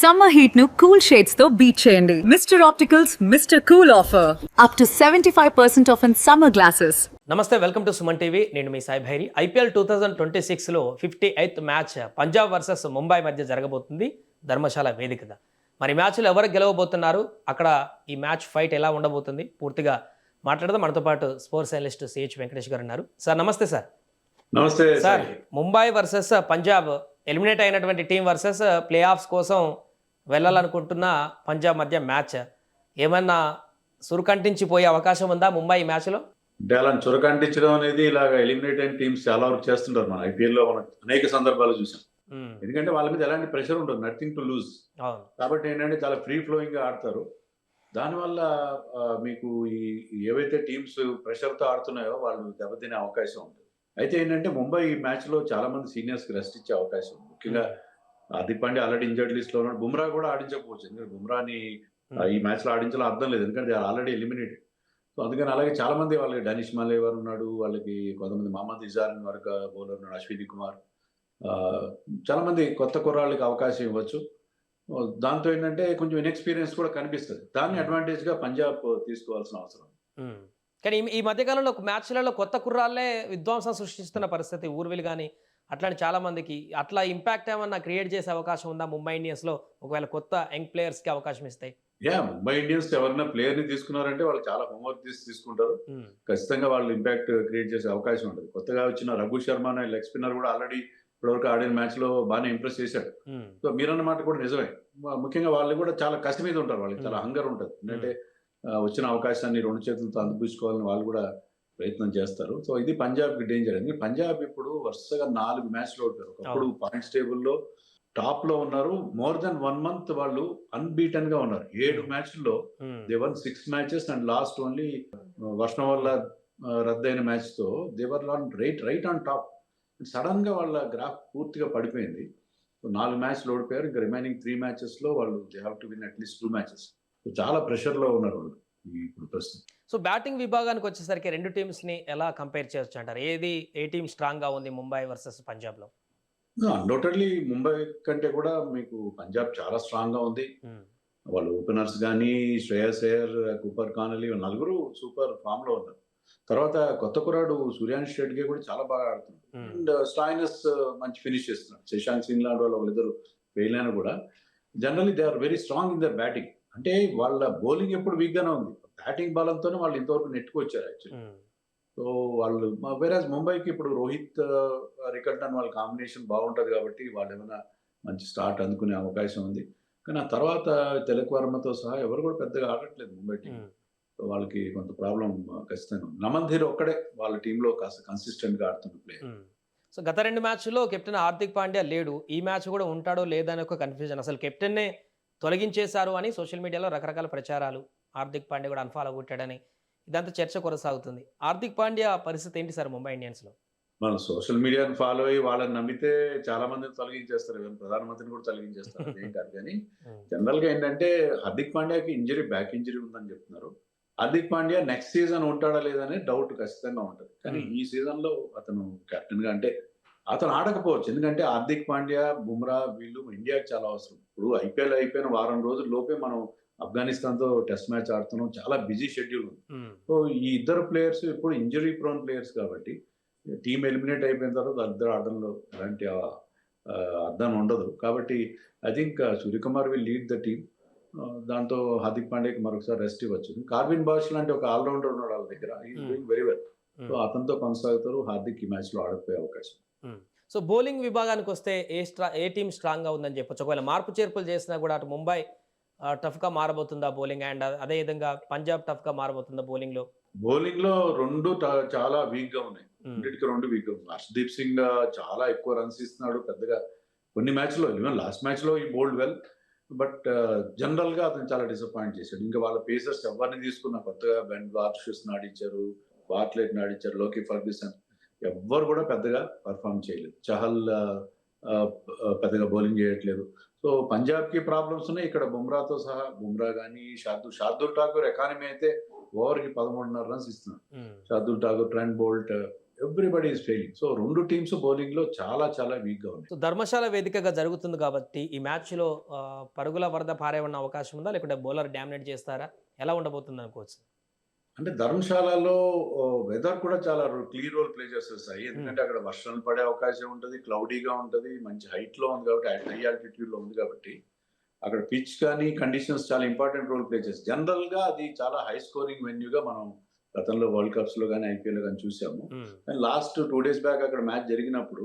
Summer heat ను cool shades తో beat చేయండి. Mister opticals mister cool offer up to 75% off in summer glasses. నమస్తే, welcome to Suman TV. నేను మీ Sai Bhairi. IPL 2026లో 58th match Punjab versus Mumbai మధ్య జరగబోతుంది ధర్మశాల వేదికగా. మరి మ్యాచ్లో ఎవరు గెలవబోతున్నారు, అక్కడ ఈ మ్యాచ్ ఫైట్ ఎలా ఉండబోతుంది, పూర్తిగా మాట్లాడదాం. మనతో పాటు స్పోర్ట్స్ అనలిస్ట్ సిహెచ్ వెంకటేష్ గారు ఉన్నారు. సార్ నమస్తే. సార్ నమస్తే sir. Mumbai versus Punjab, eliminate అయినటువంటి టీం వర్సెస్ ప్లే ఆఫ్స్ కోసం వెళ్ళాలనుకుంటున్న పంజాబ్ మధ్య మ్యాచ్ ఏమన్నా సురుకంటించిపోయే అవకాశం ఉందా ముంబై ఈ మ్యాచ్లో? అంటే అలా చురకంటించడం అనేది ఇలాగ ఎలిమినేట్ అయిన టీమ్స్ చాలా వరకు చేస్తుంటారు. మన ఐపీఎల్ లో మనం అనేక సందర్భాలు చూసాం. ఎందుకంటే వాళ్ళ మీద ఎలాంటి ప్రెషర్ ఉంటుంది, నథింగ్ టు లూజ్. కాబట్టి ఏంటంటే చాలా ఫ్రీ ఫ్లోయింగ్ గా ఆడతారు. దానివల్ల మీకు ఈ ఏవైతే టీమ్స్ ప్రెషర్ తో ఆడుతున్నాయో వాళ్ళు దెబ్బతినే అవకాశం ఉంటుంది. అయితే ఏంటంటే ముంబై ఈ మ్యాచ్ లో చాలా మంది సీనియర్స్ కి రెస్ట్ ఇచ్చే అవకాశం ఉంది. ముఖ్యంగా Hardik Pandya already injured list లో ఉన్నాడు. బుమ్రా కూడా ఆడించకపోవచ్చు, ఎందుకంటే బుమ్రాని ఈ మ్యాచ్ లో ఆడించాలో అర్థం లేదు, ఎందుకంటే ఆల్రెడీ ఎలిమినేటెడ్. సో అందుకని అలాగే చాలా మంది వాళ్ళకి డనిష్ మలేవర్ ఉన్నాడు, వాళ్ళకి కొంతమంది మహమ్మద్ ఇజార్ వరకు బౌలర్ ఉన్నాడు, అశ్విని కుమార్, చాలా మంది కొత్త కుర్రాళ్ళకి అవకాశం ఇవ్వచ్చు. దాంతో ఏంటంటే కొంచెం ఇన్ఎక్స్పీరియన్స్ కూడా కనిపిస్తుంది. దాన్ని అడ్వాంటేజ్ గా పంజాబ్ తీసుకోవాల్సిన అవసరం. కానీ ఈ మధ్యకాలంలో మ్యాచ్లలో కొత్త కుర్రాళ్ళే విధ్వంసం సృష్టిస్తున్న పరిస్థితి. ఊర్విల్ కానీ అట్లాంటి చాలా మందికి అట్లా ఇంపాక్ట్ ఏమన్నా క్రియేట్ చేసే అవకాశం ఉందా ముంబై ఇండియన్స్ లో, ఒకవేళ కొత్త యంగ్ ప్లేయర్స్ కి అవకాశం ఇస్తాయి? ముంబై ఇండియన్స్ ఎవరైనా ప్లేయర్ ని తీసుకున్నారంటే వాళ్ళు చాలా హోంవర్క్ తీసుకుంటారు. ఖచ్చితంగా వాళ్ళు ఇంపాక్ట్ క్రియేట్ చేసే అవకాశం ఉంటుంది. కొత్తగా వచ్చిన రఘు శర్మ అనే లెగ్ స్పిన్నర్ కూడా ఆల్రెడీ ఇప్పటివరకు ఆడిన మ్యాచ్ లో బాగానే ఇంప్రెస్ చేశాడు. సో మీరన్న మాట కూడా నిజమే. ముఖ్యంగా వాళ్ళు కూడా చాలా కసి మీద ఉంటారు, వాళ్ళకి చాలా హంగర్ ఉంటుంది. ఎందుకంటే వచ్చిన అవకాశాన్ని రెండు చేతులతో అందిపుచ్చుకోవాలని వాళ్ళు కూడా ప్రయత్నం చేస్తారు. సో ఇది పంజాబ్కి డేంజర్. ఎందుకంటే పంజాబ్ ఇప్పుడు వరుసగా 4 మ్యాచ్లు ఓడిపోయారు. ఒకప్పుడు పాయింట్స్ టేబుల్లో టాప్ లో ఉన్నారు. మోర్ దెన్ 1 month వాళ్ళు అన్బీటన్ గా ఉన్నారు. 7 మ్యాచ్ల్లో they one 6 matches and last only వర్షం వల్ల రద్దయిన మ్యాచ్ తో they were right on top. Sudden గా వాళ్ళ గ్రాఫ్ పూర్తిగా పడిపోయింది. 4 మ్యాచ్లు ఓడిపోయారు. ఇంకా రిమైనింగ్ 3 matches లో వాళ్ళు they have to win at least 2 matches. చాలా ప్రెషర్ లో ఉన్నారు వాళ్ళు ఇప్పుడు ప్రస్తుతం. సో బ్యాటింగ్ విభాగానికి వచ్చేసరికి రెండు టీమ్స్ ని ఎలా కంపేర్ చేయొచ్చు అంటారు? ఏ టీం స్ట్రాంగ్ గా ఉంది ముంబై వర్సెస్ పంజాబ్ లో? అన్డౌటెడ్లీ ముంబై కంటే కూడా మీకు పంజాబ్ చాలా స్ట్రాంగ్ గా ఉంది. వాళ్ళు ఓపెనర్స్ కానీ శ్రేయస్ అయ్యర్, కూపర్ కానలీ నలుగురు సూపర్ ఫామ్ లో ఉన్నారు. తర్వాత కొత్త కురాడు సూర్యాన్ష్ రెడ్డి కూడా చాలా బాగా ఆడుతున్నారు. అండ్ స్టాయినస్ మంచి ఫినిష్ చేస్తున్నారు. శశాంక్ సింగ్ లాంటి వాళ్ళిద్దరు ఫెయిల్ అయినా కూడా generally they are very strong in their batting. అంటే వాళ్ళ బౌలింగ్ ఎప్పుడు వీక్ గానే ఉంది, బ్యాటింగ్ బలంతోనే వాళ్ళు ఇంతవరకు నెట్టుకొచ్చారు యాక్చువల్లీ. సో వాళ్ళు వేరేజ్ ముంబైకి ఇప్పుడు రోహిత్ రికల్టన్ వాళ్ళ కాంబినేషన్ బాగుంటుంది కాబట్టి వాళ్ళు ఏమైనా మంచి స్టార్ట్ అందుకునే అవకాశం ఉంది. కానీ ఆ తర్వాత తిలక్ వర్మతో సహా ఎవరు కూడా పెద్దగా ఆడట్లేదు ముంబై టీం. సో వాళ్ళకి కొంత ప్రాబ్లం ఖచ్చితంగా ఉంది. నమన్ధీర్ ఒక్కడే వాళ్ళ టీంలో కాస్త కన్సిస్టెంట్ గా ఆడుతున్న ప్లేయర్. సో గత 2 మ్యాచ్ల్లో కెప్టెన్ హార్దిక్ పాండ్యా లేడు. ఈ మ్యాచ్ కూడా ఉంటాడో లేదని ఒక కన్ఫ్యూజన్. అసలు కెప్టెన్నే తొలగించేశారు అని సోషల్ మీడియాలో రకరకాల ప్రచారాలు. హార్దిక్ పాండ్యా కూడా అన్ఫాలో కొట్టాడని ఇదంతా చర్చ కొనసాగుతుంది. హార్దిక్ పాండ్యా పరిస్థితి ఏంటి సార్ ముంబై ఇండియన్స్ లో? మనం సోషల్ మీడియాని ఫాలో అయ్యి వాళ్ళని నమ్మితే చాలా మందిని తొలగించేస్తారు, ప్రధానమంత్రిని కూడా తొలగించేస్తారు, అదేం కాదు. కానీ జనరల్ గా ఏంటంటే హార్దిక్ పాండ్యాకి ఇంజరీ, బ్యాక్ ఇంజరీ ఉందని చెప్తున్నారు. హార్దిక్ పాండ్యా నెక్స్ట్ సీజన్ ఉంటాడా లేదనే డౌట్ ఖచ్చితంగా ఉంటుంది. కానీ ఈ సీజన్ లో అతను కెప్టెన్ గా అంటే అతను ఆడకపోవచ్చు, ఎందుకంటే హార్దిక్ పాండ్యా, బుమ్రా వీళ్ళు ఇండియాకి చాలా అవసరం. ఇప్పుడు ఐపీఎల్ అయిపోయిన వారం రోజుల లోపే మనం ఆఫ్ఘనిస్తాన్ తో టెస్ట్ మ్యాచ్ ఆడుతున్నాం, చాలా బిజీ షెడ్యూల్ ఉంది. సో ఈ ఇద్దరు ప్లేయర్స్ ఇప్పుడు ఇంజరీ ప్రోన్ ప్లేయర్స్ కాబట్టి టీమ్ ఎలిమినేట్ అయిపోయిన తర్వాత ఇద్దరు ఆడడంలో ఎలాంటి అర్థం ఉండదు. కాబట్టి I think Suryakumar will lead the team. దాంతో హార్దిక్ పాండ్యాకి మరొకసారి రెస్ట్ ఇవ్వచ్చు. కార్విన్ బాష్ లాంటి ఒక ఆల్రౌండర్ ఉన్నాడు వాళ్ళ దగ్గర, డూయింగ్ వెరీ వెల్. సో అతనితో కొనసాగుతారు. హార్దిక్ ఈ మ్యాచ్ లో ఆడకపోయే అవకాశం. సో బౌలింగ్ విభాగానికి వస్తే ఏ టీం స్ట్రాంగ్ గా ఉందని చెప్పొచ్చు? ఒకవేళ మార్పు చేర్పులు చేసినా కూడా అటు ముంబై టఫ్ గా మారబోతుందా బౌలింగ్, అండ్ అదే విధంగా పంజాబ్ టఫ్ గా మారబోతుందా బౌలింగ్ లో? బౌలింగ్ లో రెండు చాలా వీక్ గా ఉన్నాయి. రెండింటికి రెండు వీక్ గా ఉన్నాయి. హర్షదీప్ సింగ్ చాలా ఎక్కువ రన్స్ ఇస్తున్నాడు పెద్దగా కొన్ని మ్యాచ్ లో. ఈవెన్ లాస్ట్ మ్యాచ్ లో ఈ బౌల్డ్ వెల్, బట్ జనరల్ గా అతను చాలా డిసప్పాయింట్ చేశాడు. ఇంకా వాళ్ళ పేసర్స్ ఎవరిని తీసుకున్నా, కొత్తగా బెన్ వార్షస్ ఆడించారు, బార్ట్లెట్ ఆడించారు, లోకి ఫర్గ్యూసన్, ఎవ్వరు కూడా పెద్దగా పర్ఫామ్ చేయలేదు. చహల్ పెద్దగా బౌలింగ్ చేయట్లేదు. సో పంజాబ్ కి ప్రాబ్లమ్స్ ఉన్నాయి ఇక్కడ బుమ్రాతో సహా. బుమ్రా కానీ శార్దుల్ ఠాకూర్ ఎకానమీ అయితే ఓవర్కి 13.5 runs ఇస్తున్నాడు. Shardul Thakur, Trent Boult, everybody is failing. So 2 teams బౌలింగ్‌లో చాలా చాలా వీక్‌గా ఉన్నాయి. సో ధర్మశాల వేదికగా జరుగుతుంది కాబట్టి ఈ మ్యాచ్లో పరుగుల వరద పారే ఉన్న అవకాశం ఉందా, లేకుంటే బౌలర్ డామినేట్ చేస్తారా, ఎలా ఉండబోతుంది అనుకోవచ్చు? అంటే ధర్మశాలలో వెదర్ కూడా చాలా క్లియర్ రోల్ ప్లే చేసేస్తాయి. ఎందుకంటే అక్కడ వర్షాలు పడే అవకాశం ఉంటది. క్లౌడీగా ఉంటది. మంచి హైట్‌లో ఉంది కాబట్టి హై ఆల్టిట్యూడ్‌లో ఉంది కాబట్టి అక్కడ పిచ్ కానీ కండిషన్స్ చాలా ఇంపార్టెంట్ రోల్ ప్లే చేస్తాయి. జనరల్‌గా అది చాలా హై స్కోరింగ్ వెన్యూగా మనం గతంలో వరల్డ్ కప్స్‌లో గాని, ఐపీఎల్‌లో గాని చూసాము. కానీ లాస్ట్ 2 డేస్ బ్యాక్ అక్కడ మ్యాచ్ జరిగినప్పుడు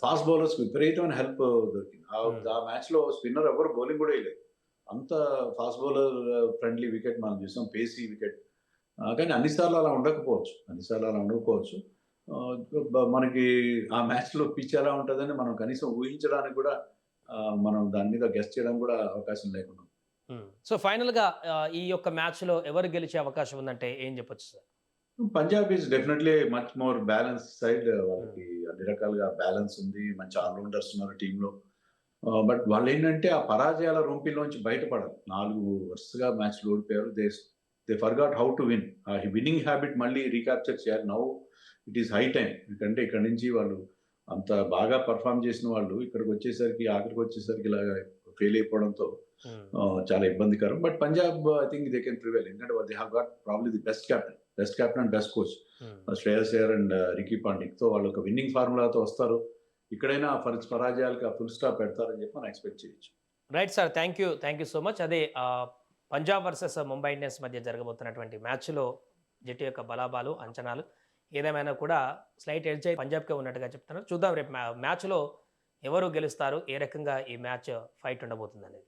ఫాస్ట్ బౌలర్స్‌కి విపరీతమైన హెల్ప్ దొరికింది. ఆ మ్యాచ్‌లో స్పిన్నర్ ఎవరు బౌలింగ్ కూడా వేయలేదు. అంత ఫాస్ట్ బౌలర్ ఫ్రెండ్లీ వికెట్ మనం చూసాం. పేసీ వికెట్. కానీ అన్ని సార్లు అలా ఉండకపోవచ్చు. మనకి ఆ మ్యాచ్‌లో పిచ్ ఎలా ఉంటదని మనం కనీసం ఊహించడానికి కూడా మనం దాని మీద గెస్ చేయడానికి కూడా అవకాశం లేకుండా ఉంది. సో ఫైనల్‌గా ఈ యొక్క మ్యాచ్‌లో ఎవరు గెలిచే అవకాశం ఉందంటే ఏం చెప్పొచ్చు sir? Punjab is definitely much more balance side. వాళ్ళకి అన్ని రకాలుగా బ్యాలెన్స్ ఉంది. మంచి ఆల్‌రౌండర్స్ ఉన్నారు టీమ్‌లో. బట్ వాళ్ళేంటంటే ఆ పరాజయాల రొంపిలోంచి బయటపడాలి. 4 వరుసగా మ్యాచ్‌లు ఓడిపోయారు. They forgot how to win. ఆ విన్నింగ్ హ్యాబిట్ మళ్ళీ రీక్యాప్చర్ చేయాలి. Now it is high time. ఎందుకంటే ఇక్కడి నుంచి వాళ్ళు అంత బాగా పెర్ఫార్మ్ చేసిన వాళ్ళు ఆఖరికి వచ్చేసరికి ఇలాగ ఫెయిల్ అయిపోవడంతో చాలా ఇబ్బందికరం. But Punjab I think they can prevail. ఎందుకంటే they have got probably the best captain and best coach Shreyas Iyer and Ricky Ponting. తో వాళ్ళు ఒక విన్నింగ్ ఫార్ములాతో వస్తారు. ఇక్కడైనా పరాజయాలకి ఫుల్ స్టాప్ పెడతారని చెప్పి మనం ఎక్స్పెక్ట్ చేయొచ్చు. Right sir, thank you so much. అదే పంజాబ్ వర్సెస్ ముంబై ఇండియన్స్ మధ్య జరగబోతున్నటువంటి మ్యాచ్లో జట్టు యొక్క బలాబాలు, అంచనాలు ఏదేమైనా కూడా స్లైట్ ఎడ్జ్ పంజాబ్కే ఉన్నట్టుగా చెప్తున్నారు. చూద్దాం రేపు మ్యాచ్లో ఎవరు గెలుస్తారు, ఏ రకంగా ఈ మ్యాచ్ ఫైట్ ఉండబోతుంది అనేది.